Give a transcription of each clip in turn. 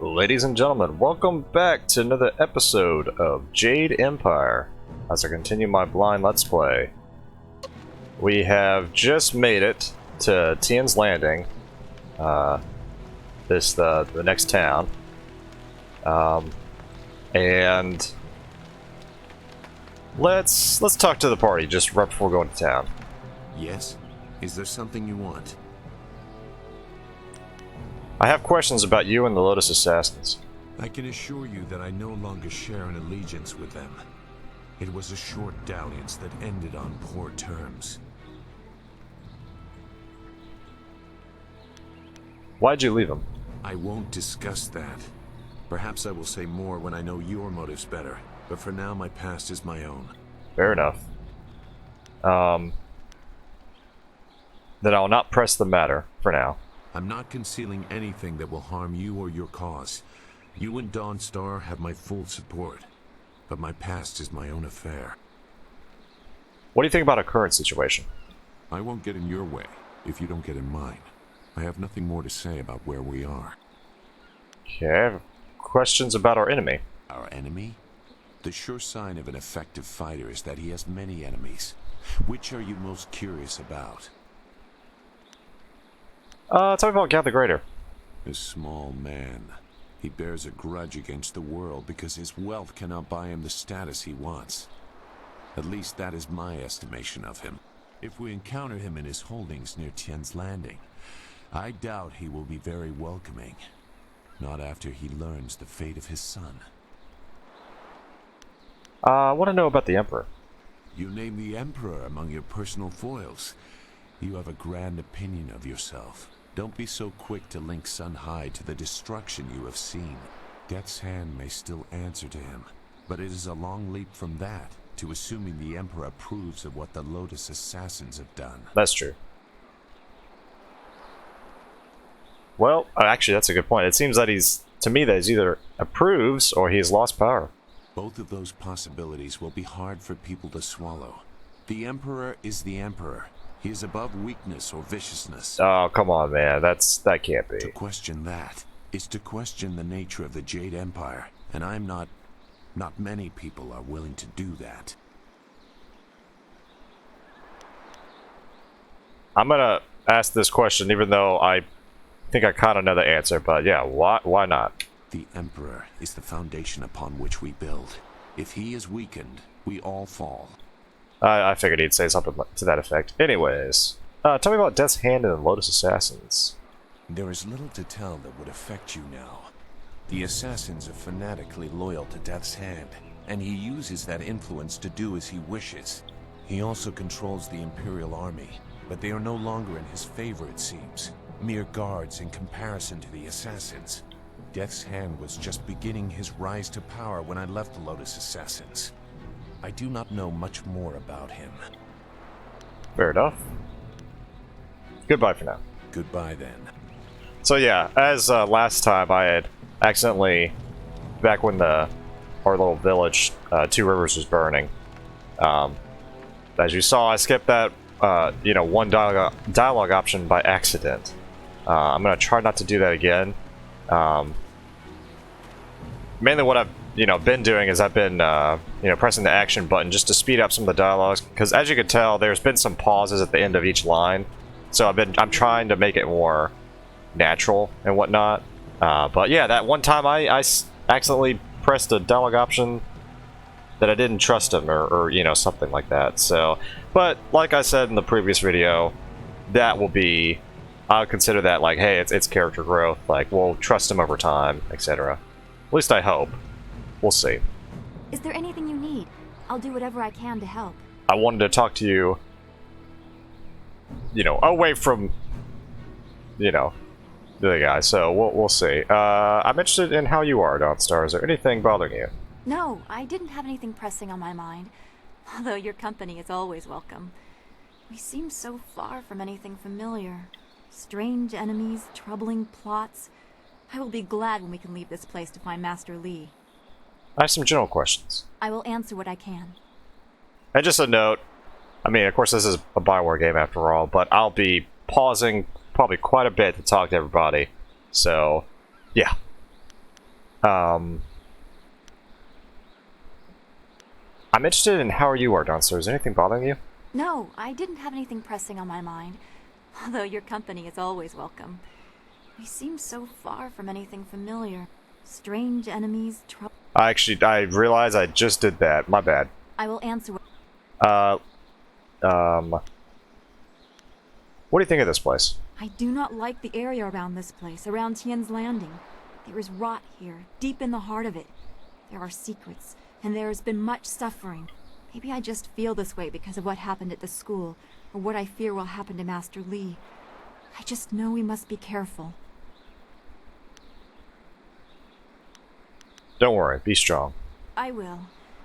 Ladies and gentlemen, welcome back to another episode of Jade Empire as I continue my blind let's play. We have just made it to Tien's Landing, the next town, and let's talk to the party just right before going to town. Yes? Is there something you want? I have questions about you and the Lotus Assassins. I can assure you that I no longer share an allegiance with them. It was a short dalliance that ended on poor terms. Why'd you leave them? I won't discuss that. Perhaps I will say more when I know your motives better, but for now my past is my own. Fair enough. Then I'll not press the matter for now. I'm not concealing anything that will harm you or your cause. You and Dawnstar have my full support, but my past is my own affair. What do you think about our current situation? I won't get in your way if you don't get in mine. I have nothing more to say about where we are. Okay, I have questions about our enemy. Our enemy? The sure sign of an effective fighter is that he has many enemies. Which are you most curious about? Tell me about Gav the Greater. A small man. He bears a grudge against the world because his wealth cannot buy him the status he wants. At least that is my estimation of him. If we encounter him in his holdings near Tien's Landing, I doubt he will be very welcoming. Not after he learns the fate of his son. I want to know about the Emperor. You name the Emperor among your personal foils. You have a grand opinion of yourself. Don't be so quick to link Sun High to the destruction you have seen. Death's hand may still answer to him, but it is a long leap from that to assuming the Emperor approves of what the Lotus Assassins have done. That's true. Well, actually, that's a good point. It seems that to me, that he's either approves or he's lost power. Both of those possibilities will be hard for people to swallow. The Emperor is the Emperor. He is above weakness or viciousness. Oh, come on, man. That can't be. To question that is to question the nature of the Jade Empire, and not many people are willing to do that. I'm gonna ask this question, even though I think I kind of know the answer, but yeah, why not? The Emperor is the foundation upon which we build. If he is weakened, we all fall. I figured he'd say something to that effect. Anyways, tell me about Death's Hand and the Lotus Assassins. There is little to tell that would affect you now. The Assassins are fanatically loyal to Death's Hand, and he uses that influence to do as he wishes. He also controls the Imperial Army, but they are no longer in his favor, it seems. Mere guards in comparison to the Assassins. Death's Hand was just beginning his rise to power when I left the Lotus Assassins. I do not know much more about him. Fair enough. Goodbye for now. Goodbye then. So yeah, as last time I had accidentally, back when our little village, Two Rivers, was burning, as you saw, I skipped that one dialogue option by accident. I'm gonna try not to do that again. Mainly what I've been doing is I've been pressing the action button just to speed up some of the dialogues, because as you can tell, there's been some pauses at the end of each line, so I'm trying to make it more natural and whatnot. But yeah, that one time I accidentally pressed a dialogue option that I didn't trust him, or something like that. So, but like I said in the previous video, that will be, I would consider that like, hey, it's character growth. Like, we'll trust him over time, etc. At least I hope. We'll see. Is there anything you need? I'll do whatever I can to help. I wanted to talk to you, away from, the other guy, so we'll see. I'm interested in how you are, Dawnstar. Is there anything bothering you? No, I didn't have anything pressing on my mind. Although your company is always welcome. We seem so far from anything familiar. Strange enemies, troubling plots. I will be glad when we can leave this place to find Master Li. I have some general questions. I will answer what I can. And just a note, I mean, of course this is a Bioware game after all, but I'll be pausing probably quite a bit to talk to everybody. So, yeah. I'm interested in how you are downstairs. Is anything bothering you? No, I didn't have anything pressing on my mind. Although your company is always welcome. We seem so far from anything familiar. Strange enemies, trouble. I realize I just did that. My bad. I will answer. What do you think of this place? I do not like the area around this place, around Tien's Landing. There is rot here, deep in the heart of it. There are secrets, and there has been much suffering. Maybe I just feel this way because of what happened at the school, or what I fear will happen to Master Li. I just know we must be careful. Don't worry, be strong. I will,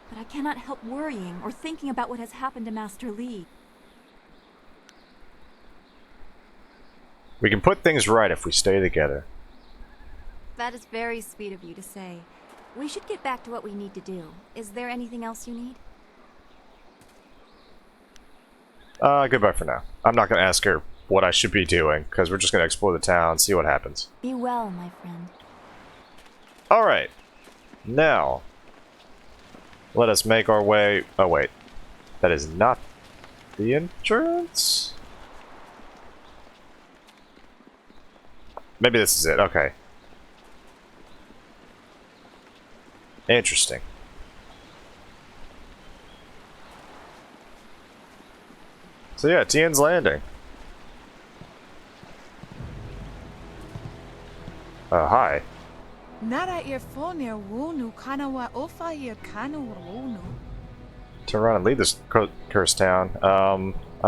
but I cannot help worrying or thinking about what has happened to Master Li. We can put things right if we stay together. That is very sweet of you to say. We should get back to what we need to do. Is there anything else you need? Goodbye for now. I'm not going to ask her what I should be doing, because we're just going to explore the town, see what happens. Be well, my friend. Alright. Now, let us make our way... Oh, wait. That is not the entrance? Maybe this is it. Okay. Interesting. So yeah, Tien's Landing. Hi. Nara earphonia wonu kanawa ofa ear kanu wonu. Turn around and leave this cursed town. I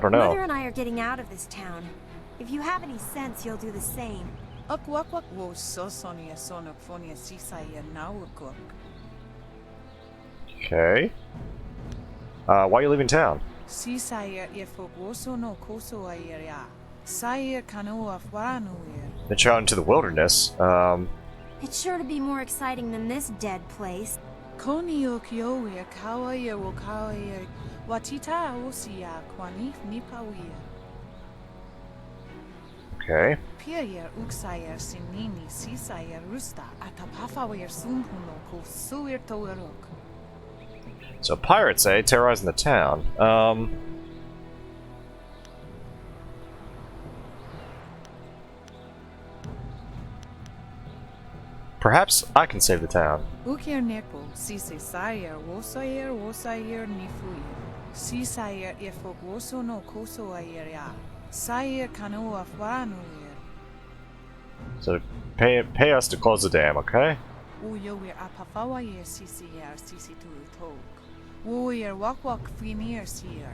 don't know. Mother and I are getting out of this town. If you have any sense, you'll do the same. Akwak wo so sonia sonok phonia sisa ya nawukuk. Okay. Why are you leaving town? Sisa ya ifok woso no koso ya. Sayer kanu afwanu ya. Venture out into the wilderness. It's sure to be more exciting than this dead place. Koni okyo ya kawaya wo kawaya. Watita osia kwanif nipawiya. Okay. Pier uksaya sinini sisaya rusta atapafawer sumpuno ko suir toerok. So pirates, eh? Terrorizing the town. Perhaps I can save the town. Ukir nepo sise sayer wosayer nifuyer. Sisayer ifok woso no koso ayer ya. Sayer kanu afwanu yer. So pay us to close the dam, okay? Uyo yer apafawa yer sisi tu tok. Wo yer wak finir sier.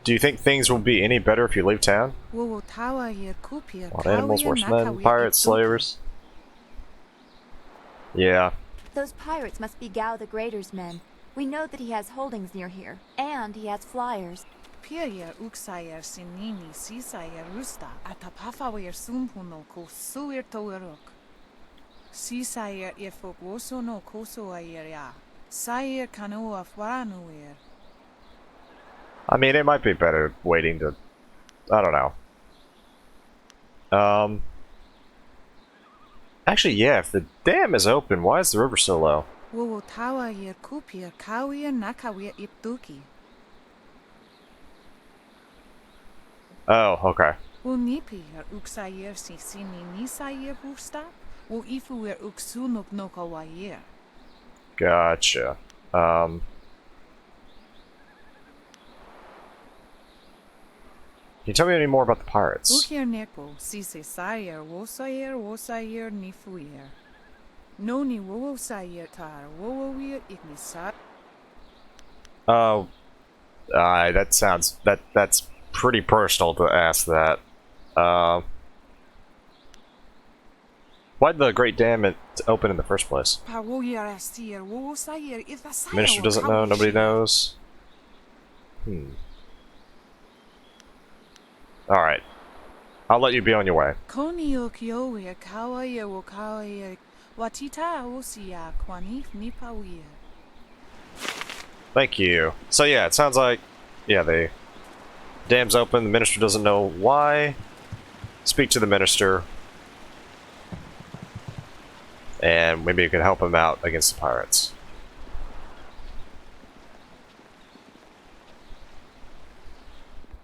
Do you think things will be any better if you leave town? Wo tawa yer kupia. Wild animals, horsemen, pirates, slavers. Yeah. Those pirates must be Gao the Greater's men. We know that he has holdings near here, and he has flyers. Pier uksayer sinini sisayer rusta atapafawer sumpuno ko suir toerok. Sisayer ifok woso no koso ayer ya. Sayer kanu afwanu yer. I mean, it might be better waiting to... I don't know. Actually, yeah, if the dam is open, why is the river so low? Wo tawa yer kupia kawia nakawia iptuki. Oh, okay. Wo nipi yer uksayer sisini nisayer busta. Wo ifu yer uksunuk nokawayer. Gotcha. Can you tell me any more about the pirates? Ukir nepo sise sayer wosayer nifuyer. Noni wo sayer tar wo wir ignisar. Oh, that's pretty personal to ask that. Why'd the Great Dam open in the first place? Minister doesn't know, nobody knows. Alright. I'll let you be on your way. Thank you. So yeah, it sounds like, yeah, the dam's open, the minister doesn't know why. speak to the minister, and maybe you can help him out against the pirates.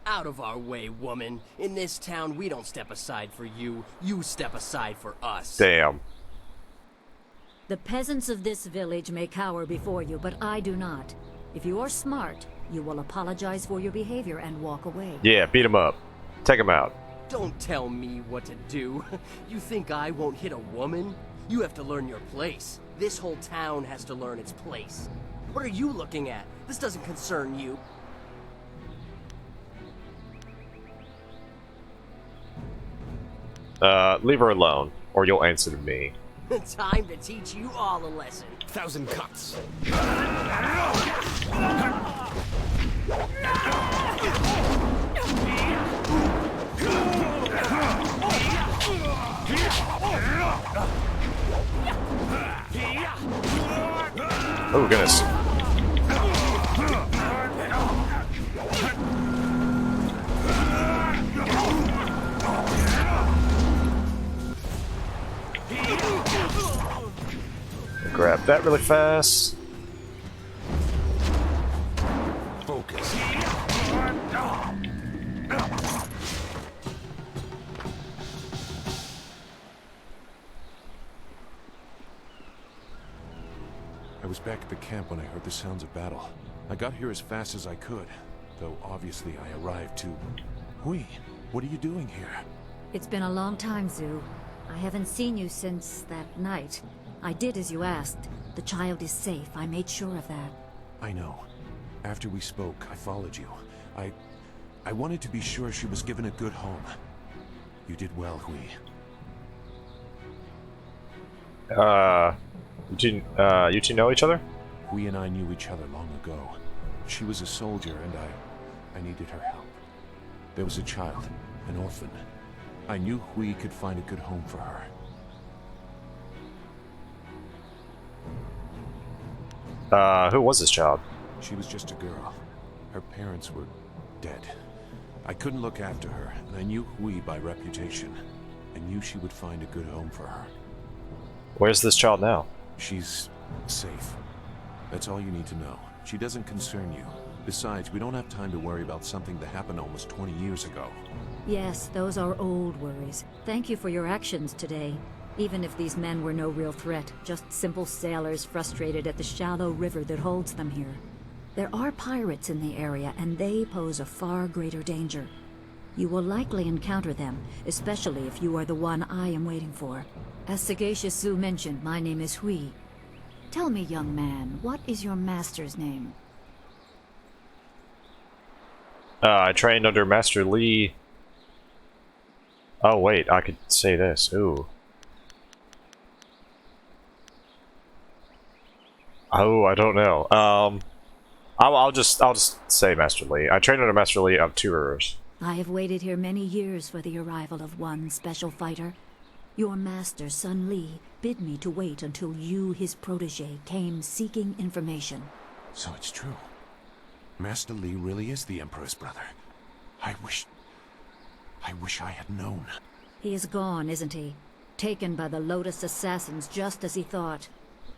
Out of our way, woman. In this town, we don't step aside for you. You step aside for us. Damn. The peasants of this village may cower before you, but I do not. If you are smart, you will apologize for your behavior and walk away. Yeah, beat him up. Take him out. Don't tell me what to do. You think I won't hit a woman? You have to learn your place. This whole town has to learn its place. What are you looking at? This doesn't concern you. Leave her alone, or you'll answer to me. Time to teach you all a lesson. 1,000 cuts. Oh goodness. Grab that really fast. Focus. I was back at the camp when I heard the sounds of battle. I got here as fast as I could, though obviously I arrived too. Hui, what are you doing here? It's been a long time, Zhu. I haven't seen you since that night. I did as you asked. The child is safe. I made sure of that. I know. After we spoke, I followed you. I wanted to be sure she was given a good home. You did well, Hui. You two know each other? Hui and I knew each other long ago. She was a soldier and I needed her help. There was a child, an orphan. I knew Hui could find a good home for her. Who was this child? She was just a girl. Her parents were dead. I couldn't look after her, and I knew Hui by reputation. I knew she would find a good home for her. Where's this child now? She's safe. That's all you need to know. She doesn't concern you. Besides, we don't have time to worry about something that happened almost 20 years ago. Yes, those are old worries. Thank you for your actions today. Even if these men were no real threat, just simple sailors frustrated at the shallow river that holds them here. There are pirates in the area, and they pose a far greater danger. You will likely encounter them, especially if you are the one I am waiting for. As Sagacious Zhu mentioned, my name is Hui. Tell me, young man, what is your master's name? I trained under Master Li. Oh wait, I could say this. Ooh. Oh, I don't know. I'll just say Master Li. I trained under Master Li of 2 Rivers. I have waited here many years for the arrival of one special fighter. Your master, Sun Li, bid me to wait until you, his protege, came seeking information. So it's true. Master Li really is the Emperor's brother. I wish I had known. He is gone, isn't he? Taken by the Lotus assassins just as he thought.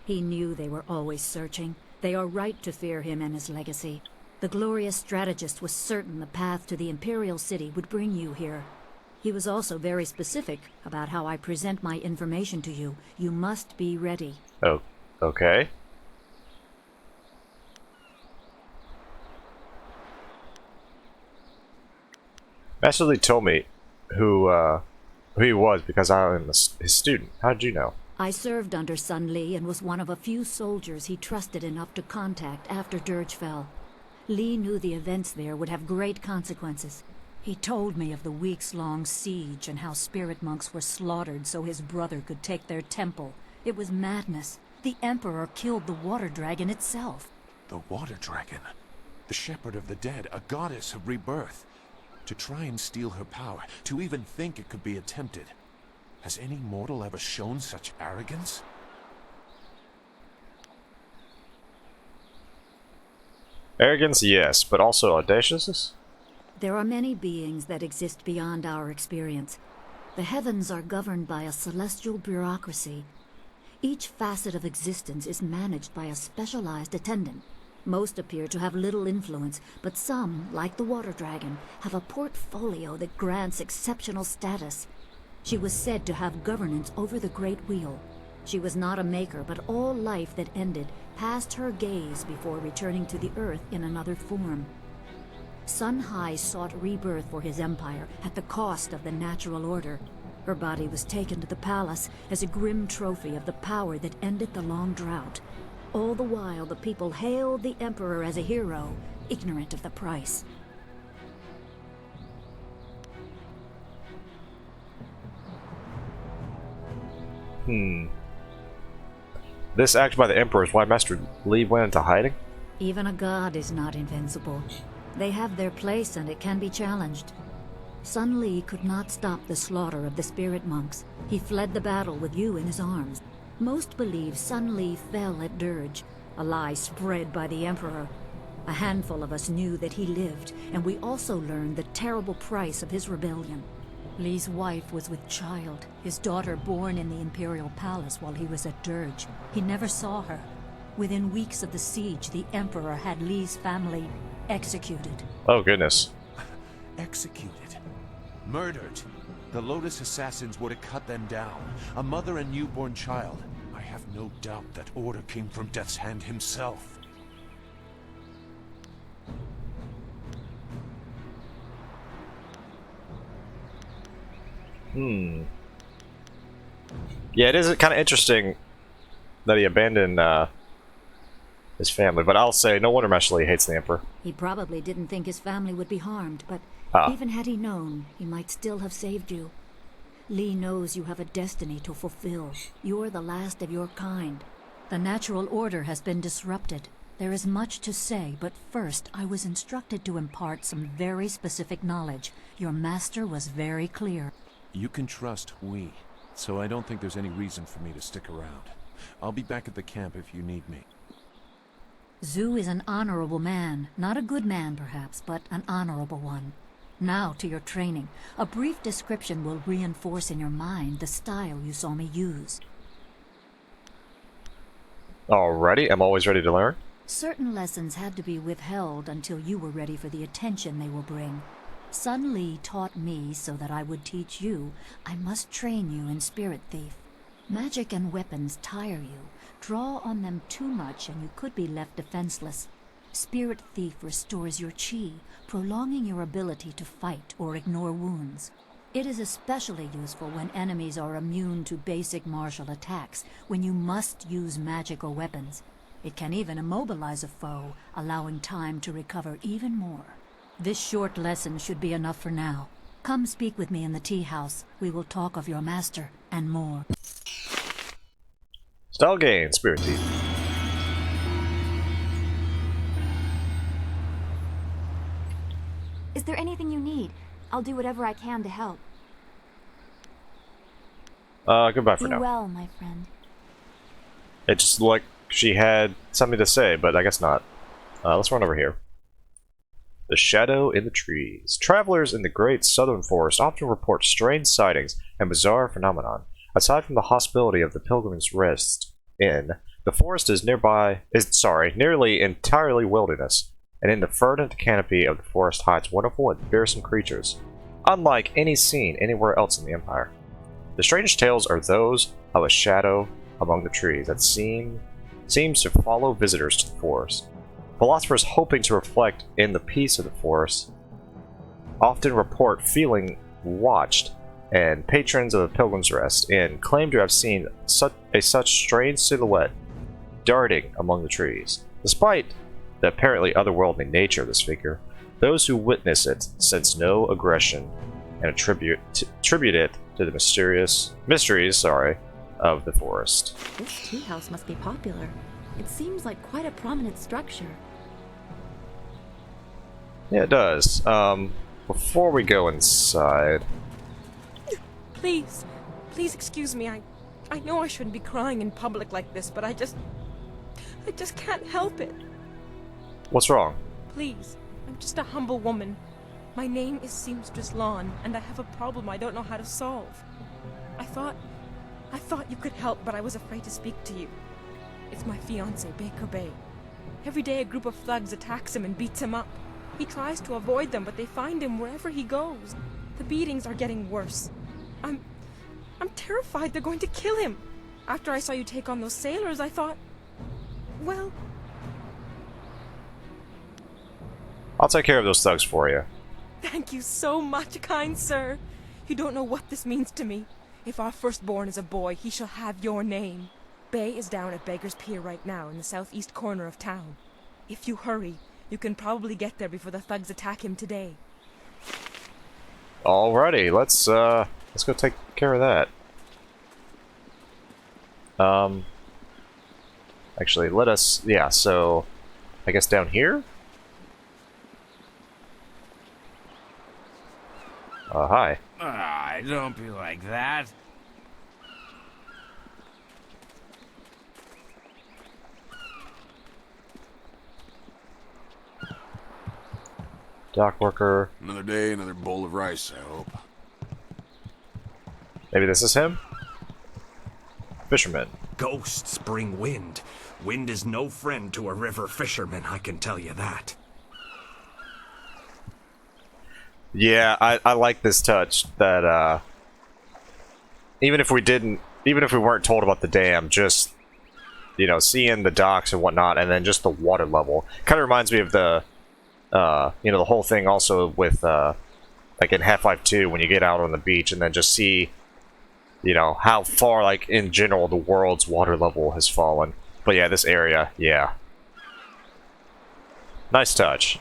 He knew they were always searching. They are right to fear him and his legacy. The glorious strategist was certain the path to the Imperial City would bring you here. He was also very specific about how I present my information to you. You must be ready. Oh, okay. Master Li told me who he was because I am his student. How did you know? I served under Sun Li and was one of a few soldiers he trusted enough to contact after Dirge fell. Li knew the events there would have great consequences. He told me of the weeks-long siege and how spirit monks were slaughtered so his brother could take their temple. It was madness. The Emperor killed the water dragon itself. The Water Dragon. The Shepherd of the Dead, a goddess of rebirth. To try and steal her power, to even think it could be attempted. Has any mortal ever shown such arrogance? Arrogance, yes, but also audaciousness? There are many beings that exist beyond our experience. The heavens are governed by a celestial bureaucracy. Each facet of existence is managed by a specialized attendant. Most appear to have little influence, but some, like the water dragon, have a portfolio that grants exceptional status. She was said to have governance over the Great Wheel. She was not a maker, but all life that ended passed her gaze before returning to the earth in another form. Sun High sought rebirth for his empire at the cost of the natural order. Her body was taken to the palace as a grim trophy of the power that ended the long drought. All the while, the people hailed the Emperor as a hero, ignorant of the price. This act by the Emperor is why Master Li went into hiding? Even a god is not invincible. They have their place and it can be challenged. Sun Li could not stop the slaughter of the spirit monks. He fled the battle with you in his arms. Most believe Sun Li fell at Dirge, a lie spread by the Emperor. A handful of us knew that he lived, and we also learned the terrible price of his rebellion. Li's wife was with child, his daughter born in the Imperial Palace while he was at Dirge. He never saw her. Within weeks of the siege, the Emperor had Li's family executed. Oh, goodness. Executed. Murdered. The Lotus assassins would have cut them down. A mother and newborn child. I have no doubt that order came from Death's Hand himself. Yeah, it is kind of interesting that he abandoned his family, but I'll say no wonder Master Li hates the Emperor. He probably didn't think his family would be harmed, but even had he known, he might still have saved you. Li knows you have a destiny to fulfill. You're the last of your kind. The natural order has been disrupted. There is much to say, but first I was instructed to impart some very specific knowledge. Your master was very clear. You can trust we, so I don't think there's any reason for me to stick around. I'll be back at the camp if you need me. Zhu is an honorable man. Not a good man, perhaps, but an honorable one. Now to your training. A brief description will reinforce in your mind the style you saw me use. Alrighty, I'm always ready to learn. Certain lessons had to be withheld until you were ready for the attention they will bring. Sun Li taught me so that I would teach you. I must train you in Spirit Thief. Magic and weapons tire you. Draw on them too much and you could be left defenseless. Spirit Thief restores your chi, prolonging your ability to fight or ignore wounds. It is especially useful when enemies are immune to basic martial attacks, when you must use magic or weapons. It can even immobilize a foe, allowing time to recover even more. This short lesson should be enough for now. Come speak with me in the tea house. We will talk of your master and more. Style gain, Spirit Thief. Is there anything you need? I'll do whatever I can to help. Goodbye for Do now. well, my friend. It just looked like she had something to say, but I guess not. Let's run over here. The shadow in the trees. Travelers in the great southern forest often report strange sightings and bizarre phenomenon. Aside from the hospitality of the Pilgrim's Rest Inn, the forest is nearly entirely wilderness, and in the verdant canopy of the forest hides wonderful and fearsome creatures, unlike any seen anywhere else in the Empire. The strange tales are those of a shadow among the trees that seems to follow visitors to the forest. Philosophers hoping to reflect in the peace of the forest often report feeling watched, and patrons of the Pilgrim's Rest Inn claim to have seen such strange silhouette darting among the trees. Despite the apparently otherworldly nature of this figure, those who witness it sense no aggression and attribute it to the mysteries of the forest. This tea house must be popular. It seems like quite a prominent structure. Yeah, it does. Before we go inside... Please excuse me. I know I shouldn't be crying in public like this, but I just can't help it. What's wrong? Please, I'm just a humble woman. My name is Seamstress Lawn, and I have a problem I don't know how to solve. I thought you could help, but I was afraid to speak to you. It's my fiancé, Baker Bay. Every day a group of thugs attacks him and beats him up. He tries to avoid them, but they find him wherever he goes. The beatings are getting worse. I'm terrified they're going to kill him. After I saw you take on those sailors, I thought, well... I'll take care of those thugs for you. Thank you so much, kind sir. You don't know what this means to me. If our firstborn is a boy, he shall have your name. Bay is down at Beggar's Pier right now in the southeast corner of town. If you hurry, you can probably get there before the thugs attack him today. Alrighty, let's go take care of that. Actually, yeah, so I guess down here? Hi. Don't be like that. Dock worker. Another day, another bowl of rice, I hope. Maybe this is him? Fisherman. Ghosts bring wind. Wind is no friend to a river fisherman, I can tell you that. Yeah, I like this touch that even if we weren't told about the dam, just seeing the docks and whatnot, and then just the water level kind of reminds me of the the whole thing also with like in Half-Life 2 when you get out on the beach and then just see how far, like, in general the world's water level has fallen. But yeah, this area, yeah, nice touch.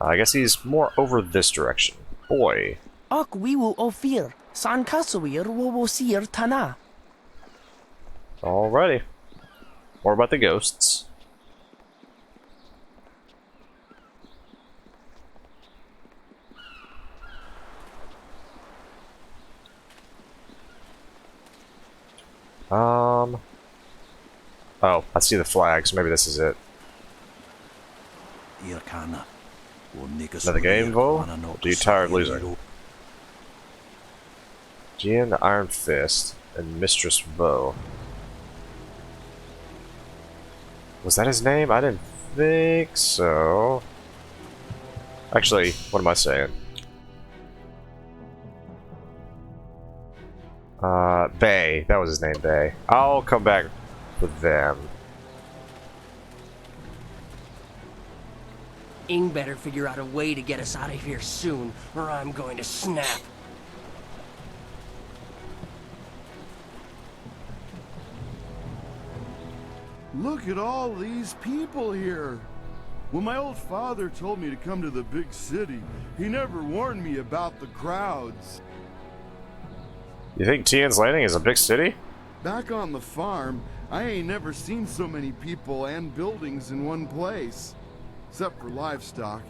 I guess he's more over this direction. Boy. Ak wiwu ofir, san kasawir wobosir tana. Alrighty. More about the ghosts. Oh, I see the flags. Maybe this is it. Another game, Vo? Do you tired of losing? Tien the Iron Fist and Mistress Vo. Was that his name? I didn't think so. Actually, what am I saying? Bay. That was his name, Bay. I'll come back with them. Ing better figure out a way to get us out of here soon, or I'm going to snap. Look at all these people here. When my old father told me to come to the big city, he never warned me about the crowds. You think Tien's Landing is a big city? Back on the farm, I ain't never seen so many people and buildings in one place. Except for livestock.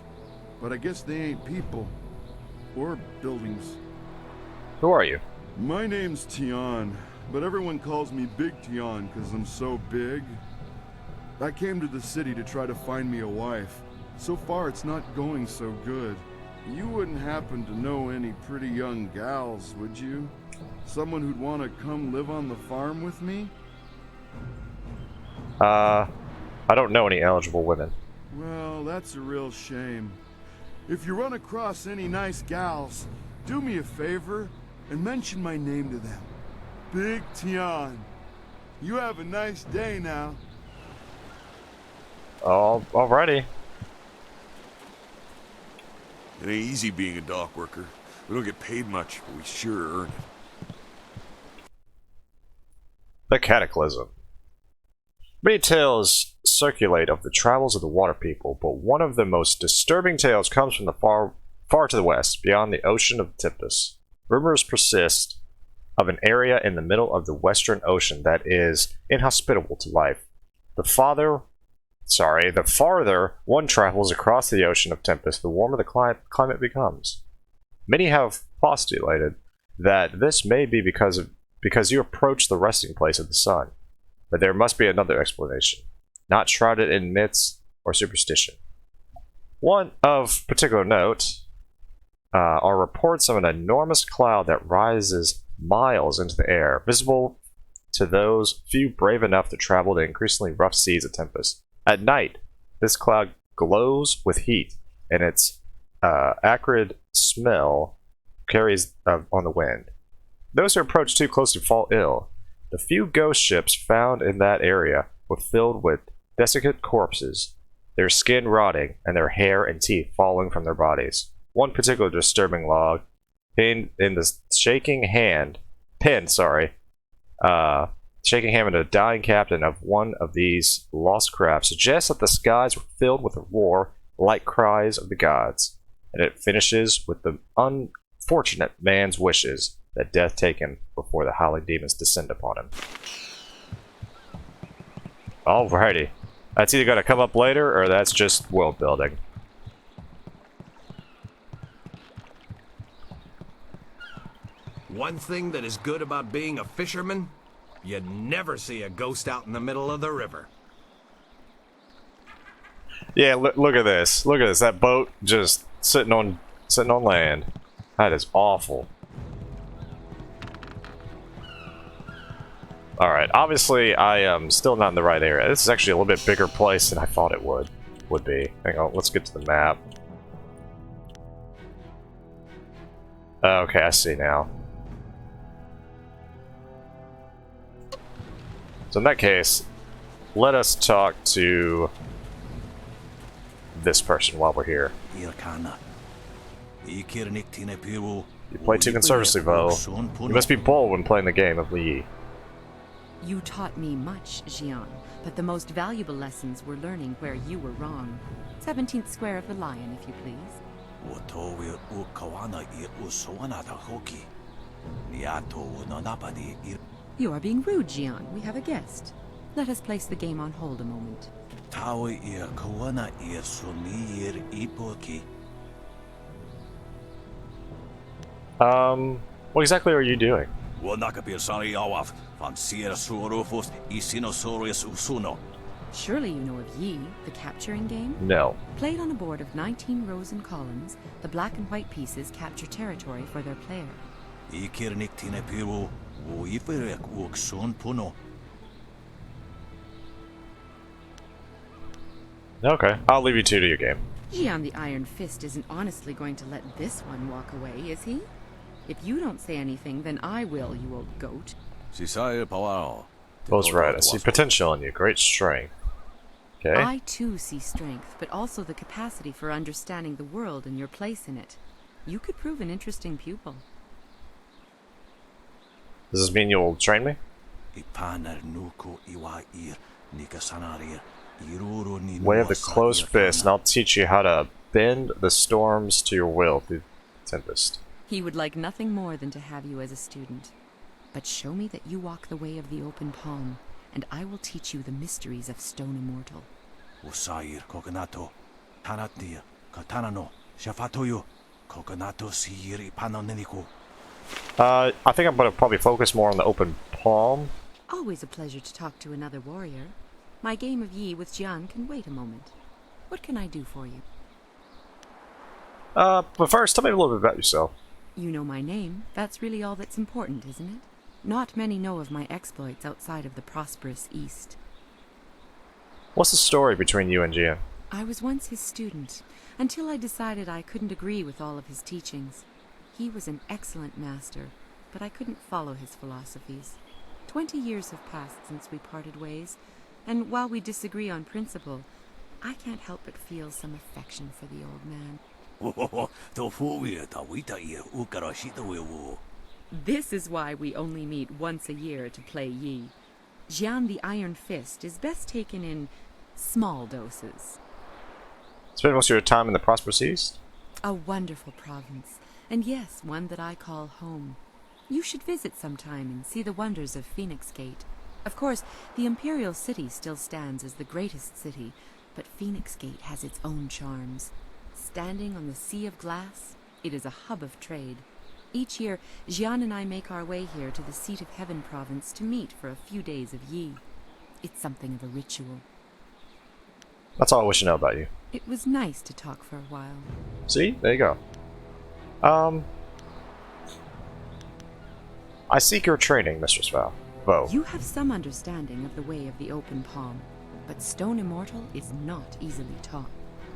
But I guess they ain't people. Or buildings. Who are you? My name's Tien, but everyone calls me Big Tien because I'm so big. I came to the city to try to find me a wife. So far it's not going so good. You wouldn't happen to know any pretty young gals, would you? Someone who'd want to come live on the farm with me? I don't know any eligible women. Well, that's a real shame. If you run across any nice gals, do me a favor and mention my name to them. Big Tien. You have a nice day now. Alrighty. It ain't easy being a dock worker. We don't get paid much, but we sure earn it. The Cataclysm. Many tales circulate of the travels of the water people, but one of the most disturbing tales comes from the far to the west, beyond the ocean of Tempest. Rumors persist of an area in the middle of the Western Ocean that is inhospitable to life. The farther one travels across the ocean of Tempest, the warmer the climate becomes. Many have postulated that this may be because you approach the resting place of the sun, but there must be another explanation. not shrouded in myths or superstition. One of particular note are reports of an enormous cloud that rises miles into the air, visible to those few brave enough to travel the increasingly rough seas of Tempest. At night, this cloud glows with heat, and its acrid smell carries on the wind. Those who approach too closely fall ill. The few ghost ships found in that area were filled with desiccant corpses, their skin rotting, and their hair and teeth falling from their bodies. One particular disturbing log, pinned in the shaking hand of a dying captain of one of these lost crafts, suggests that the skies were filled with a roar like cries of the gods, and it finishes with the unfortunate man's wishes that death take him before the howling demons descend upon him. Alrighty. That's either going to come up later, or that's just world building. One thing that is good about being a fisherman, you never see a ghost out in the middle of the river. Yeah, look at this. Look at this. That boat just sitting on land. That is awful. Alright, obviously I am still not in the right area. This is actually a little bit bigger place than I thought it would be. Hang on, let's get to the map. Okay, I see now. So in that case, let us talk to this person while we're here. You play too conservatively, Vo. You must be bold when playing the game of Yi. You taught me much, Jian, but the most valuable lessons were learning where you were wrong. 17th square of the lion, if you please. You are being rude, Jian. We have a guest. Let us place the game on hold a moment. What exactly are you doing? Surely you know of Yi, the capturing game? No. Played on a board of 19 rows and columns, the black and white pieces capture territory for their player. Okay, I'll leave you two to your game. Jian the Iron Fist isn't honestly going to let this one walk away, is he? If you don't say anything, then I will, you old goat. Bo's right, I see potential in you. Great strength. Okay. I too see strength, but also the capacity for understanding the world and your place in it. You could prove an interesting pupil. Does this mean you'll train me? Way of the closed fist, and I'll teach you how to bend the storms to your will through Tempest. He would like nothing more than to have you as a student. But show me that you walk the way of the open palm, and I will teach you the mysteries of Stone Immortal. I think I'm going to probably focus more on the open palm. Always a pleasure to talk to another warrior. My game of Yi with Jian can wait a moment. What can I do for you? But first, tell me a little bit about yourself. You know my name. That's really all that's important, isn't it? Not many know of my exploits outside of the prosperous East. What's the story between you and Jian? I was once his student, until I decided I couldn't agree with all of his teachings. He was an excellent master, but I couldn't follow his philosophies. 20 years have passed since we parted ways, and while we disagree on principle, I can't help but feel some affection for the old man. This is why we only meet once a year to play Yi. Jian the Iron Fist is best taken in small doses. Spend most of your time in the prosperous East? A wonderful province, and yes, one that I call home. You should visit sometime and see the wonders of Phoenix Gate. Of course, the Imperial City still stands as the greatest city, but Phoenix Gate has its own charms. Standing on the sea of glass, it is a hub of trade. Each year, Jian and I make our way here to the Seat of Heaven province to meet for a few days of Yi. It's something of a ritual. That's all I wish to know about you. It was nice to talk for a while. See? There you go. I seek your training, Mistress Vo. You have some understanding of the way of the open palm, but Stone Immortal is not easily taught.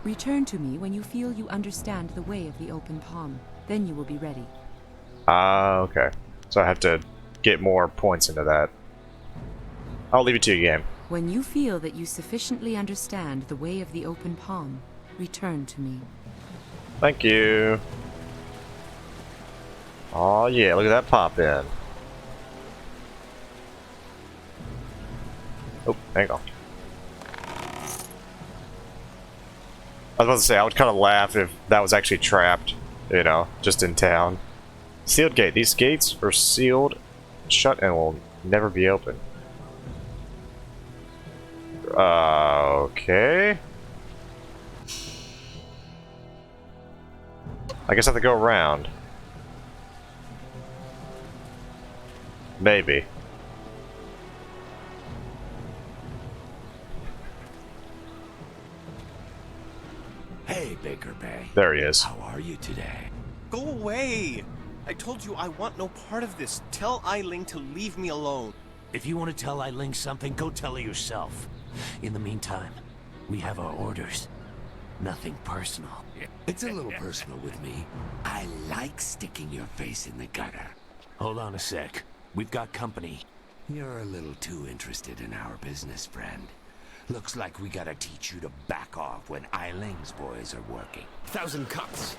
Return to me when you feel you understand the way of the open palm. Then you will be ready. Okay. So I have to get more points into that. I'll leave it to you, game. When you feel that you sufficiently understand the way of the open palm, return to me. Thank you. Oh yeah, look at that pop in. Oh, hang on. I was about to say, I would kind of laugh if that was actually trapped, you know, just in town. Sealed gate. These gates are sealed, shut, and will never be opened. Okay. I guess I have to go around. Maybe. Hey, Baker Bay. There he is. How are you today? Go away! I told you I want no part of this. Tell Eiling to leave me alone. If you want to tell Eiling something, go tell her yourself. In the meantime, we have our orders. Nothing personal. It's a little personal with me. I like sticking your face in the gutter. Hold on a sec. We've got company. You're a little too interested in our business, friend. Looks like we gotta teach you to back off when Eiling's boys are working. 1,000 cuts.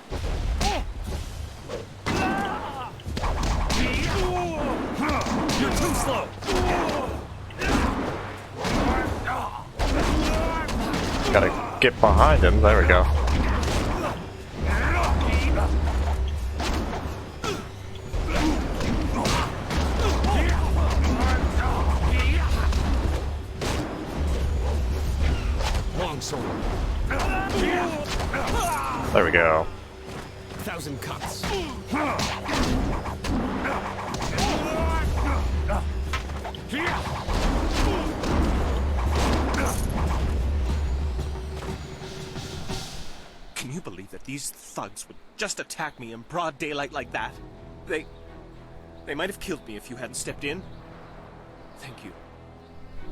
You're too slow! Gotta get behind him. There we go. Long sword. There we go. 1,000 cuts. Can you believe that these thugs would just attack me in broad daylight like that? They might have killed me if you hadn't stepped in. Thank you.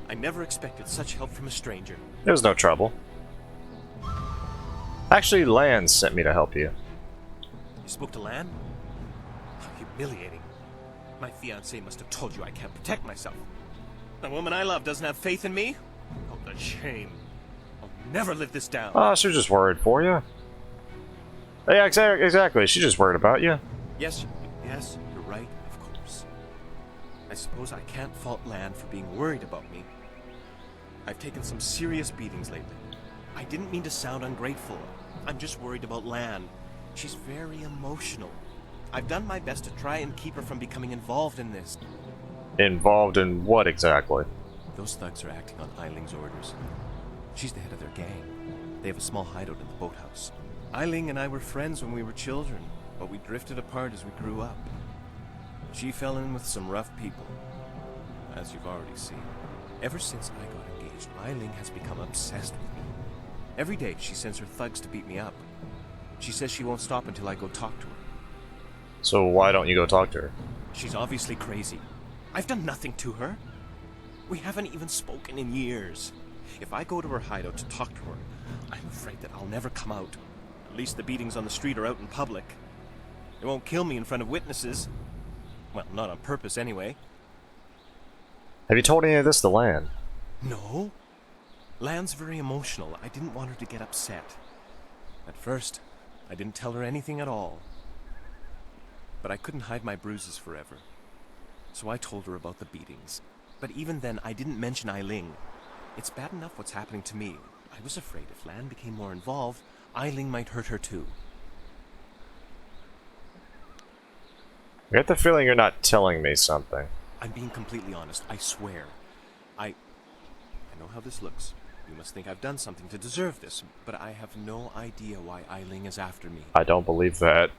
I never expected such help from a stranger. There was no trouble. Actually, Lan sent me to help you. You spoke to Lan? How humiliating. My fiancé must have told you I can't protect myself. The woman I love doesn't have faith in me? Oh, the shame. I'll never live this down. Oh, she was just worried for you. Yeah, exactly. She's just worried about you. Yes, you're right, of course. I suppose I can't fault Lan for being worried about me. I've taken some serious beatings lately. I didn't mean to sound ungrateful. I'm just worried about Lan. She's very emotional. I've done my best to try and keep her from becoming involved in this. Involved in what exactly? Those thugs are acting on Eiling's orders. She's the head of their gang. They have a small hideout in the Boathouse. Eiling and I were friends when we were children, but we drifted apart as we grew up. She fell in with some rough people, as you've already seen. Ever since I got engaged, Eiling has become obsessed with me. Every day she sends her thugs to beat me up. She says she won't stop until I go talk to her. So why don't you go talk to her? She's obviously crazy. I've done nothing to her. We haven't even spoken in years. If I go to her hideout to talk to her, I'm afraid that I'll never come out. At least the beatings on the street are out in public. They won't kill me in front of witnesses. Well, not on purpose anyway. Have you told any of this to Lan? No. Lan's very emotional. I didn't want her to get upset. At first, I didn't tell her anything at all. But I couldn't hide my bruises forever. So I told her about the beatings. But even then, I didn't mention Eiling. It's bad enough what's happening to me. I was afraid if Lan became more involved, Eiling might hurt her too. I get the feeling you're not telling me something. I'm being completely honest, I swear. I know how this looks. You must think I've done something to deserve this, but I have no idea why Eiling is after me. I don't believe that.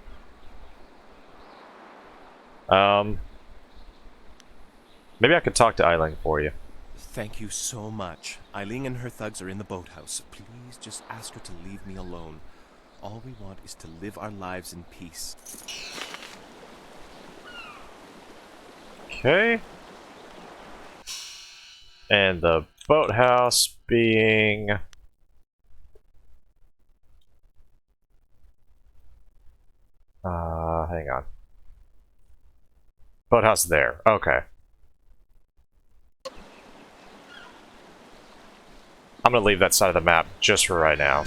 Maybe I could talk to Eiling for you. The Thank you so much. Eileen and her thugs are in the boathouse. Please just ask her to leave me alone. All we want is to live our lives in peace. Okay. And the boathouse being... hang on. Boathouse there. Okay. I'm gonna leave that side of the map just for right now.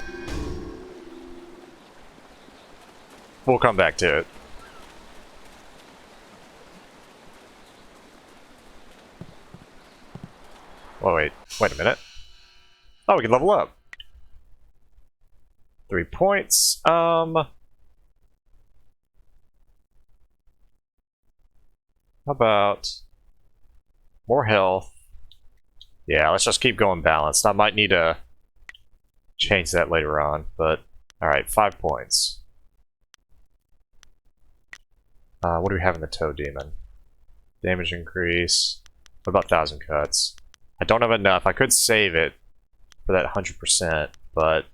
We'll come back to it. Oh, wait a minute. Oh, we can level up. 3 points. How about more health? Yeah, let's just keep going balanced. I might need to change that later on, but alright, 5 points. What do we have in the Toe Demon? Damage increase. What about 1,000 cuts? I don't have enough. I could save it for that 100%, but...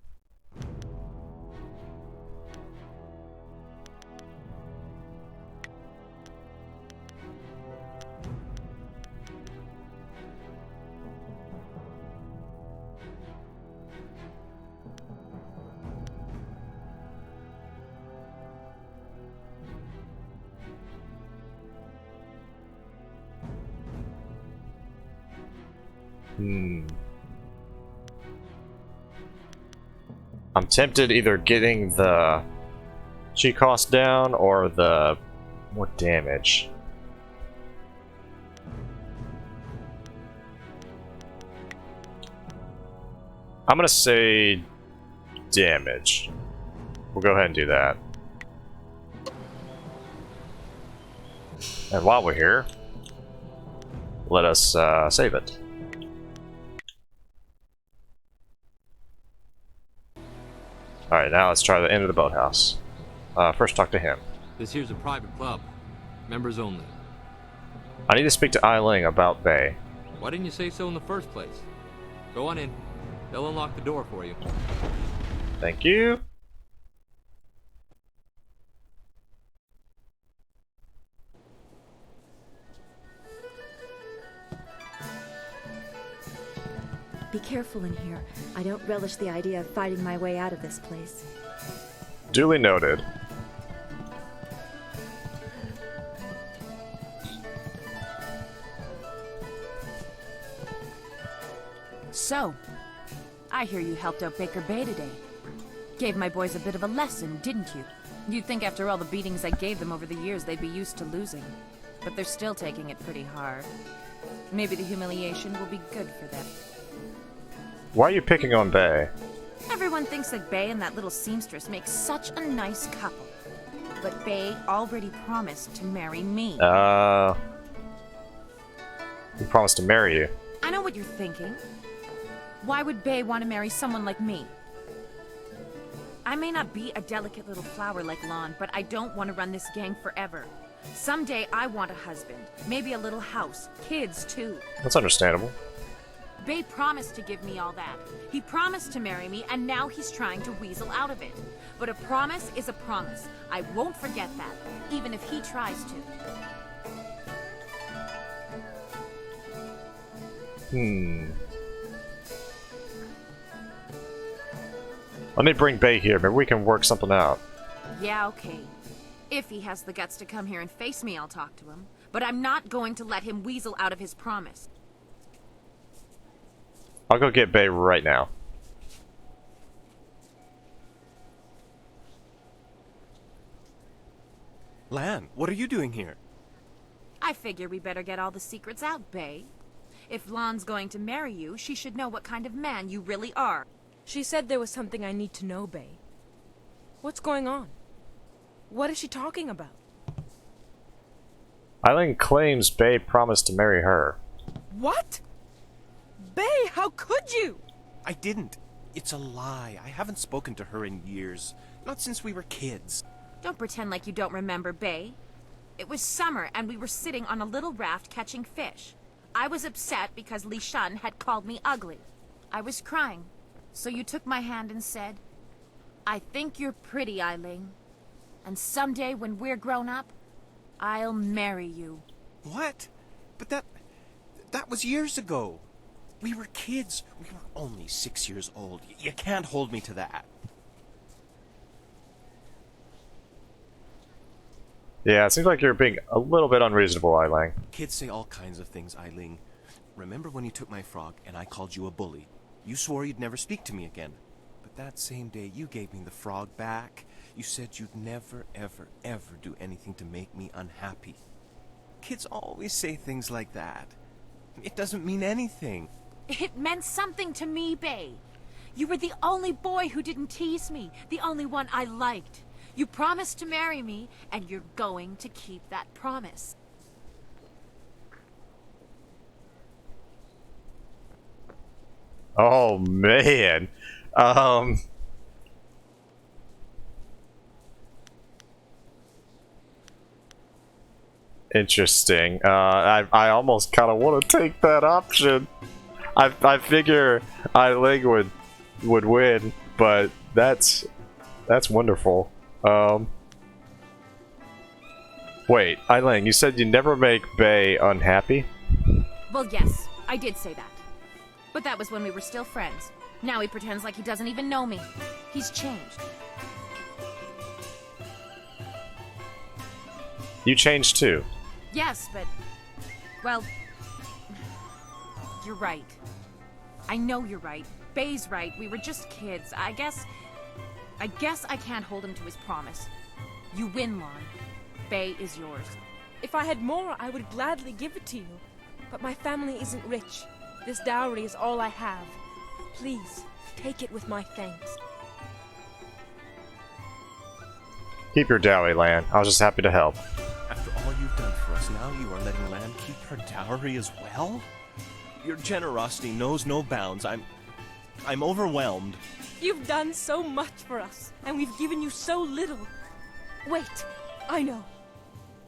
I'm tempted either getting the Chi cost down or the more damage. I'm gonna say damage. We'll go ahead and do that. And while we're here, let us save it. Alright, now let's try the end of the boathouse. First talk to him. This here's a private club. Members only. I need to speak to Eileen about Bay. Why didn't you say so in the first place? Go on in. They'll unlock the door for you. Thank you. Be careful in here. I don't relish the idea of fighting my way out of this place. Duly noted. So, I hear you helped out Baker Bay today. Gave my boys a bit of a lesson, didn't you? You'd think after all the beatings I gave them over the years they'd be used to losing. But they're still taking it pretty hard. Maybe the humiliation will be good for them. Why are you picking on Bay? Everyone thinks that Bay and that little seamstress make such a nice couple. But Bay already promised to marry me. He promised to marry you. I know what you're thinking. Why would Bay want to marry someone like me? I may not be a delicate little flower like Lon, but I don't want to run this gang forever. Someday I want a husband, maybe a little house, kids too. That's understandable. Bay promised to give me all that. He promised to marry me, and now he's trying to weasel out of it. But a promise is a promise. I won't forget that, even if he tries to. Let me bring Bay here. Maybe we can work something out. Yeah, okay. If he has the guts to come here and face me, I'll talk to him. But I'm not going to let him weasel out of his promise. I'll go get Bay right now. Lan, what are you doing here? I figure we better get all the secrets out, Bay. If Lon's going to marry you, she should know what kind of man you really are. She said there was something I need to know, Bay. What's going on? What is she talking about? Eileen claims Bay promised to marry her. What? Bay, how could you? I didn't. It's a lie. I haven't spoken to her in years. Not since we were kids. Don't pretend like you don't remember, Bay. It was summer, and we were sitting on a little raft catching fish. I was upset because Li Shan had called me ugly. I was crying, so you took my hand and said, I think you're pretty, Ailing. And someday when we're grown up, I'll marry you. What? But that was years ago. We were kids. We were only 6 years old. You can't hold me to that. Yeah, it seems like you're being a little bit unreasonable, Ailing. Kids say all kinds of things, Ailing. Remember when you took my frog and I called you a bully? You swore you'd never speak to me again. But that same day you gave me the frog back. You said you'd never, ever, ever do anything to make me unhappy. Kids always say things like that. It doesn't mean anything. It meant something to me, Bae. You were the only boy who didn't tease me, the only one I liked. You promised to marry me, and you're going to keep that promise. Oh, man. Interesting. I almost kind of want to take that option. I figure Ailing would win, but that's wonderful. Wait, Ailing, you said you never make Bae unhappy? Well, yes, I did say that. But that was when we were still friends. Now he pretends like he doesn't even know me. He's changed. You changed too. Yes, but... well... you're right. I know you're right. Bae's right. We were just kids. I guess I can't hold him to his promise. You win, Lon. Bae is yours. If I had more, I would gladly give it to you. But my family isn't rich. This dowry is all I have. Please, take it with my thanks. Keep your dowry, Lan. I was just happy to help. After all you've done for us, now you are letting Lan keep her dowry as well? Your generosity knows no bounds. I'm overwhelmed. You've done so much for us, and we've given you so little. Wait, I know.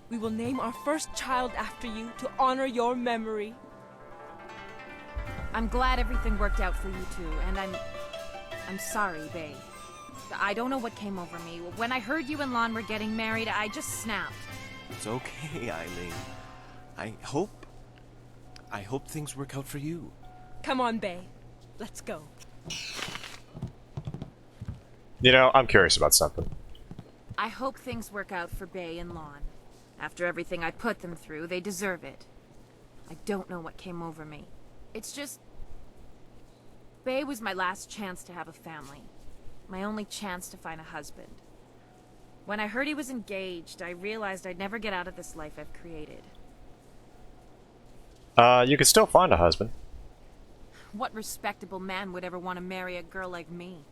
We will name our first child after you to honor your memory. I'm glad everything worked out for you two, and I'm sorry, Bae. I don't know what came over me. When I heard you and Lon were getting married, I just snapped. It's okay, Ailing. I hope things work out for you. Come on, Bae. Let's go. You know, I'm curious about something. I hope things work out for Bae and Lon. After everything I put them through, they deserve it. I don't know what came over me. It's just... Bae was my last chance to have a family. My only chance to find a husband. When I heard he was engaged, I realized I'd never get out of this life I've created. You could still find a husband. What respectable man would ever want to marry a girl like me?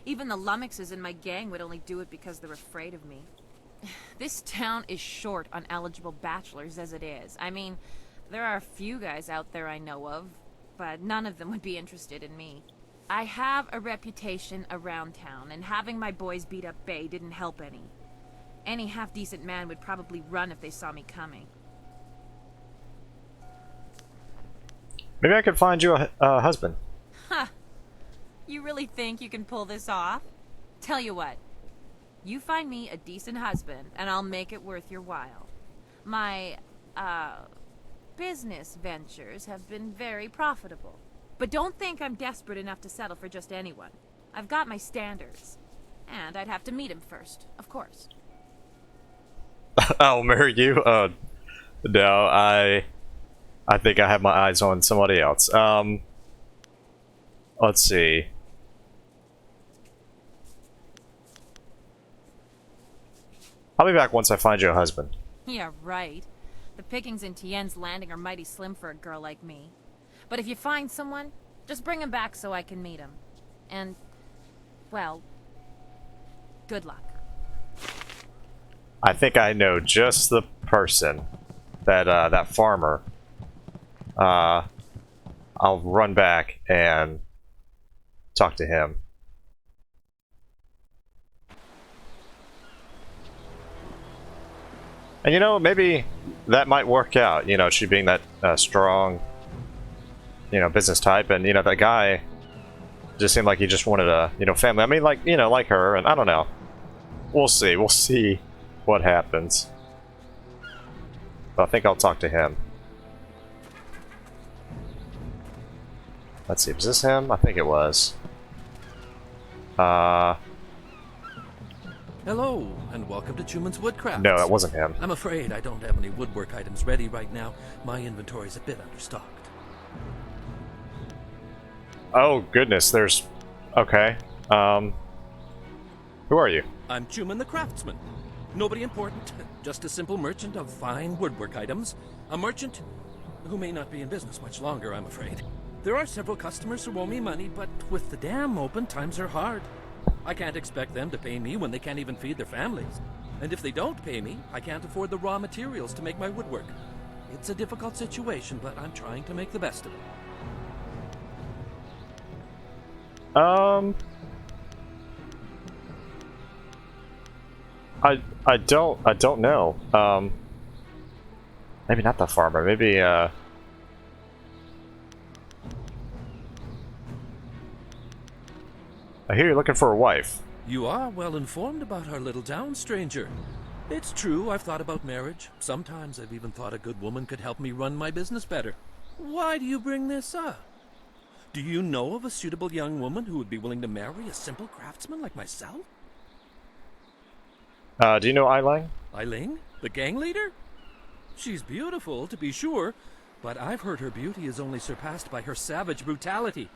Even the lummoxes in my gang would only do it because they're afraid of me. This town is short on eligible bachelors as it is. I mean, there are a few guys out there I know of, but none of them would be interested in me. I have a reputation around town, and having my boys beat up Bae didn't help any. Any half-decent man would probably run if they saw me coming. Maybe I could find you a husband. Huh. You really think you can pull this off? Tell you what. You find me a decent husband, and I'll make it worth your while. My, business ventures have been very profitable. But don't think I'm desperate enough to settle for just anyone. I've got my standards. And I'd have to meet him first, of course. I'll marry you? No, I think I have my eyes on somebody else. Let's see. I'll be back once I find you a husband. Yeah, right. The pickings in Tien's Landing are mighty slim for a girl like me. But if you find someone, just bring him back so I can meet him. And, well, good luck. I think I know just the person. That farmer. I'll run back and talk to him. And you know, maybe that might work out. You know, she being that strong business type, and that guy just seemed like he just wanted a family. I mean, like like her, and I don't know. We'll see. We'll see what happens. But I think I'll talk to him. Let's see. Was this him? I think it was. Hello, and welcome to Chuman's Woodcraft. No, that wasn't him. I'm afraid I don't have any woodwork items ready right now. My inventory's a bit understocked. Oh, goodness, there's... Okay. Who are you? I'm Chuman the Craftsman. Nobody important, just a simple merchant of fine woodwork items. A merchant who may not be in business much longer, I'm afraid. There are several customers who owe me money, but with the dam open, times are hard. I can't expect them to pay me when they can't even feed their families. And if they don't pay me, I can't afford the raw materials to make my woodwork. It's a difficult situation, but I'm trying to make the best of it. I don't know. Maybe not the farmer. Maybe I hear you're looking for a wife. You are well informed about our little town, stranger. It's true, I've thought about marriage. Sometimes I've even thought a good woman could help me run my business better. Why do you bring this up? Do you know of a suitable young woman who would be willing to marry a simple craftsman like myself? Do you know Eiling? Eiling? The gang leader? She's beautiful, to be sure, but I've heard her beauty is only surpassed by her savage brutality.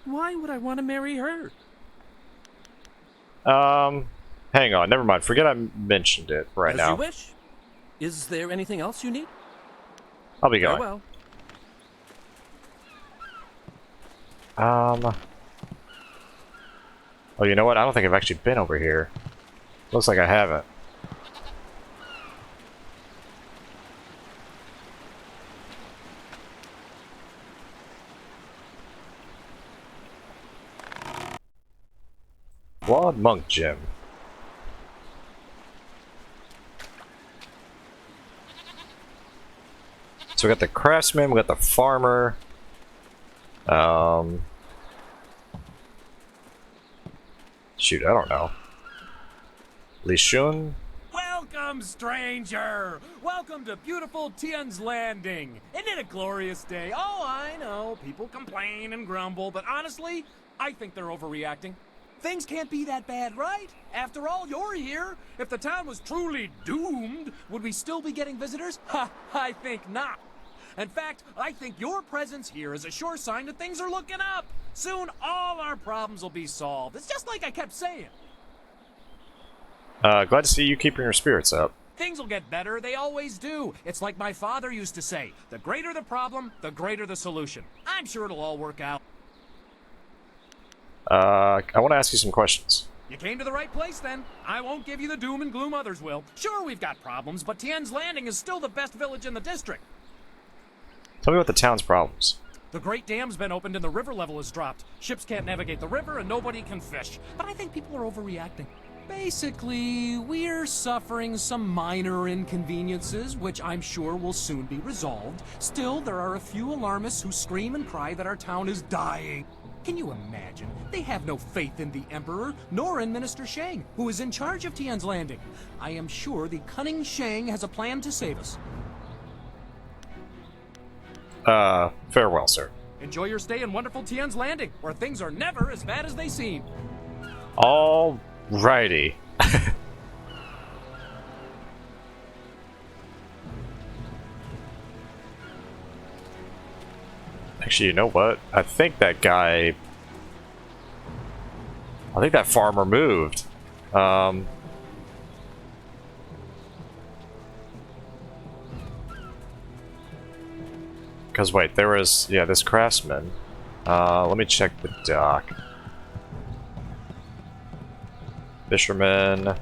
Why would I want to marry her? Hang on, never mind. Forget I mentioned it right now. As you wish. Is there anything else you need? I'll be going. Farewell. Oh, you know what? I don't think I've actually been over here. Looks like I haven't. Flawed Monk Gym. So we got the craftsman, we got the farmer. Shoot, I don't know. Li Shun? Welcome, stranger! Welcome to beautiful Tien's Landing! Isn't it a glorious day? Oh, I know, people complain and grumble, but honestly, I think they're overreacting. Things can't be that bad, right? After all, you're here. If the town was truly doomed, would we still be getting visitors? Ha, I think not. In fact, I think your presence here is a sure sign that things are looking up. Soon, all our problems will be solved. It's just like I kept saying. Glad to see you keeping your spirits up. Things will get better, they always do. It's like my father used to say, the greater the problem, the greater the solution. I'm sure it'll all work out. I want to ask you some questions. You came to the right place then. I won't give you the doom and gloom others will. Sure, we've got problems, but Tien's Landing is still the best village in the district. Tell me about the town's problems. The Great Dam's been opened and the river level has dropped. Ships can't navigate the river and nobody can fish. But I think people are overreacting. Basically, we're suffering some minor inconveniences, which I'm sure will soon be resolved. Still, there are a few alarmists who scream and cry that our town is dying. Can you imagine? They have no faith in the Emperor, nor in Minister Shang, who is in charge of Tien's Landing. I am sure the cunning Shang has a plan to save us. Farewell, sir. Enjoy your stay in wonderful Tien's Landing, where things are never as bad as they seem. Alrighty. Actually, you know what? I think that guy... I think that farmer moved. Because wait, there was... Yeah, this craftsman. Let me check the dock. Fisherman.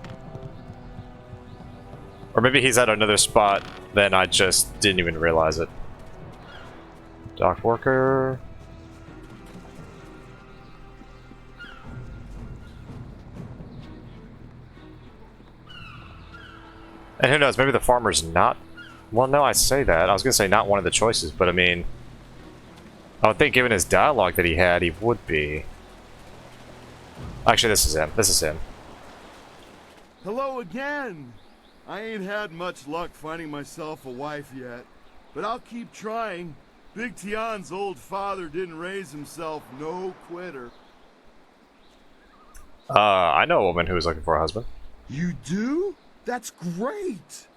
Or maybe he's at another spot, then I just didn't even realize it. Dock worker. And who knows, maybe the farmer's not... Well, no, I say that. I was gonna say not one of the choices, but I mean... I would think given his dialogue that he had, he would be. Actually, this is him. This is him. Hello again! I ain't had much luck finding myself a wife yet, but I'll keep trying. Big Tien's old father didn't raise himself no quitter. I know a woman who is looking for a husband. You do? That's great!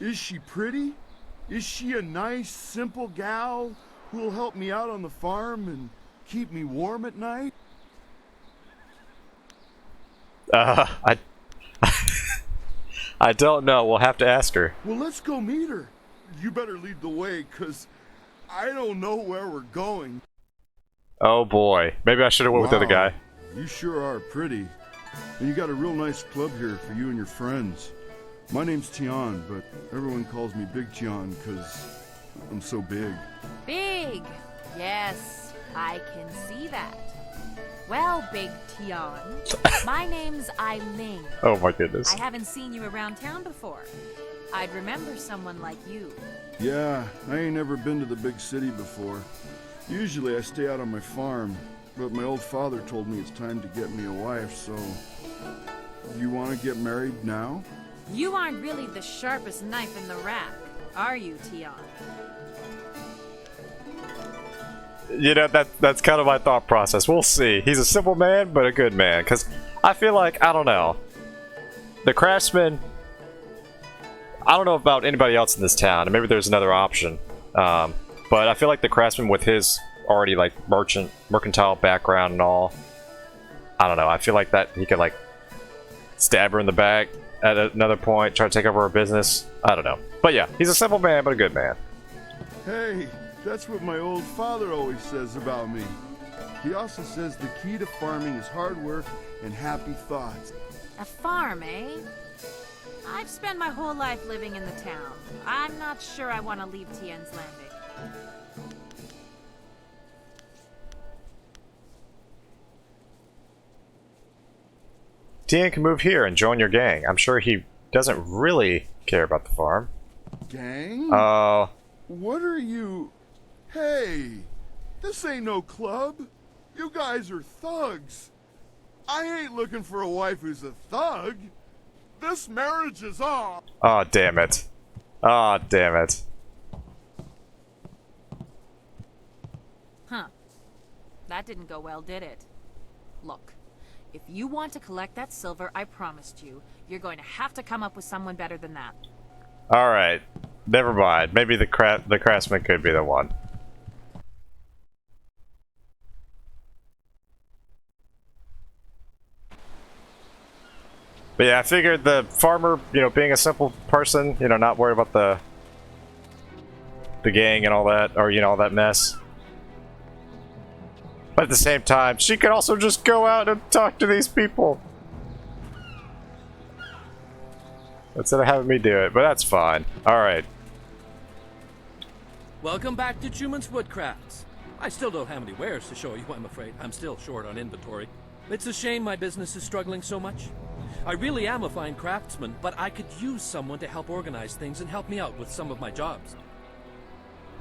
Is she pretty? Is she a nice, simple gal who'll help me out on the farm and keep me warm at night? I don't know. We'll have to ask her. Well, let's go meet her. You better lead the way, 'cause I don't know where we're going. Oh boy. Maybe I should have went with the other guy. You sure are pretty. And you got a real nice club here for you and your friends. My name's Tien, but everyone calls me Big Tien 'cause I'm so big. Big! Yes, I can see that. Well, Big Tien, my name's Eiling. Oh my goodness. I haven't seen you around town before. I'd remember someone like you. Yeah, I ain't never been to the big city before. Usually I stay out on my farm, but my old father told me it's time to get me a wife, so... You want to get married now? You aren't really the sharpest knife in the rack, are you, Tien? You know, that's kind of my thought process. We'll see. He's a simple man, but a good man. Because I feel like, I don't know. The craftsman... I don't know about anybody else in this town, and maybe there's another option. But I feel like the craftsman with his already, like, mercantile background and all... I don't know. I feel like that he could, like, stab her in the back at another point, try to take over her business. I don't know. But yeah, he's a simple man, but a good man. Hey, that's what my old father always says about me. He also says the key to farming is hard work and happy thoughts. A farm, eh? I've spent my whole life living in the town. I'm not sure I want to leave Tien's Landing. Tien can move here and join your gang. I'm sure he doesn't really care about the farm. Gang? What are you... Hey, this ain't no club. You guys are thugs. I ain't looking for a wife who's a thug. This marriage is off. Oh, damn it. Oh, damn it. Huh. That didn't go well, did it? Look, if you want to collect that silver I promised you, you're going to have to come up with someone better than that. Alright. Never mind. Maybe the craftsman could be the one. But yeah, I figured the farmer, you know, being a simple person, you know, not worried about the gang and all that, or, you know, all that mess. But at the same time, she could also just go out and talk to these people. Instead of having me do it, but that's fine. Alright. Welcome back to Truman's Woodcrafts. I still don't have any wares to show you, I'm afraid. I'm still short on inventory. It's a shame my business is struggling so much. I really am a fine craftsman, but I could use someone to help organize things and help me out with some of my jobs.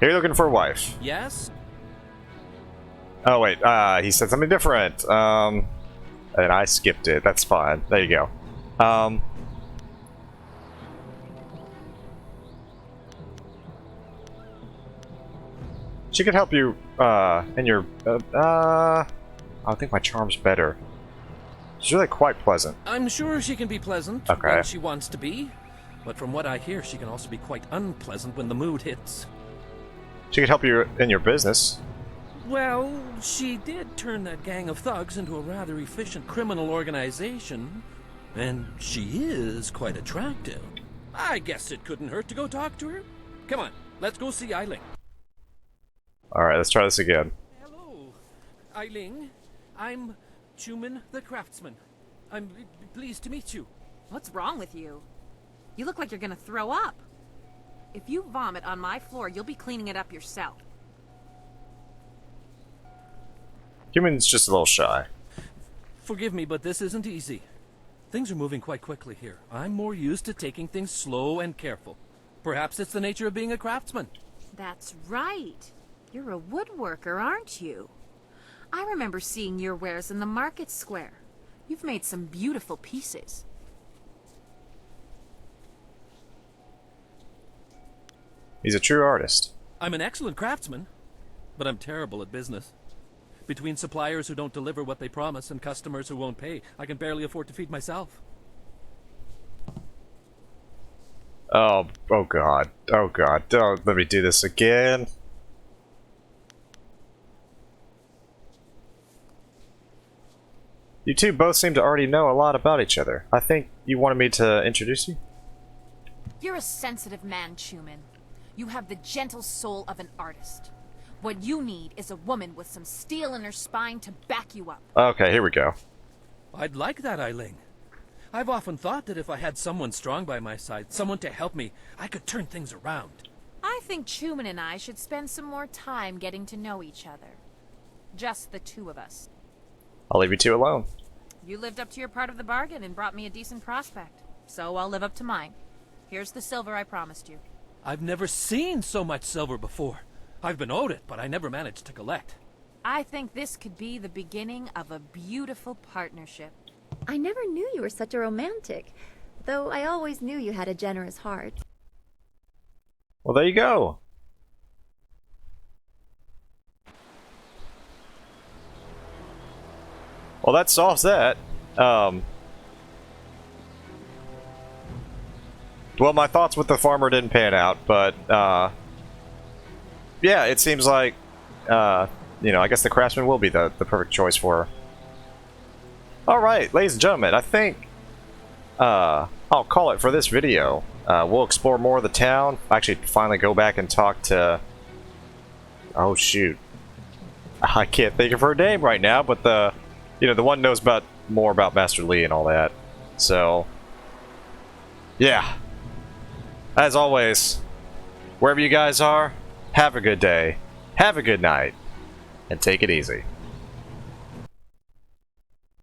You're looking for a wife. Yes? Oh wait, he said something different. And I skipped it. That's fine. There you go. She could help you, in your, I think my charm's better. She's really quite pleasant. I'm sure she can be pleasant when she wants to be, but from what I hear, she can also be quite unpleasant when the mood hits. She could help you in your business. Well, she did turn that gang of thugs into a rather efficient criminal organization, and she is quite attractive. I guess it couldn't hurt to go talk to her. Come on, let's go see Eiling. Alright, let's try this again. Hello, Eiling. I'm Truman the Craftsman. I'm pleased to meet you. What's wrong with you? You look like you're gonna throw up. If you vomit on my floor, you'll be cleaning it up yourself. Human's just a little shy. Forgive me, but this isn't easy. Things are moving quite quickly here. I'm more used to taking things slow and careful. Perhaps it's the nature of being a craftsman. That's right. You're a woodworker, aren't you? I remember seeing your wares in the market square. You've made some beautiful pieces. He's a true artist. I'm an excellent craftsman, but I'm terrible at business. Between suppliers who don't deliver what they promise and customers who won't pay, I can barely afford to feed myself. Oh god. Oh god. Don't let me do this again. You two both seem to already know a lot about each other. I think you wanted me to introduce you? You're a sensitive man, Chuman. You have the gentle soul of an artist. What you need is a woman with some steel in her spine to back you up. Okay, here we go. I'd like that, Eiling. I've often thought that if I had someone strong by my side, someone to help me, I could turn things around. I think Chuman and I should spend some more time getting to know each other. Just the two of us. I'll leave you two alone. You lived up to your part of the bargain and brought me a decent prospect. So I'll live up to mine. Here's the silver I promised you. I've never seen so much silver before. I've been owed it, but I never managed to collect. I think this could be the beginning of a beautiful partnership. I never knew you were such a romantic, though I always knew you had a generous heart. Well, there you go. Well, that solves that. Well, my thoughts with the farmer didn't pan out, but, yeah, it seems like, you know, I guess the craftsman will be the perfect choice for her. Alright, ladies and gentlemen, I think, I'll call it for this video. We'll explore more of the town. Actually, finally go back and talk to... Oh, shoot. I can't think of her name right now, but the... You know, the one knows more about Master Li and all that. So, yeah. As always, wherever you guys are, have a good day, have a good night, and take it easy.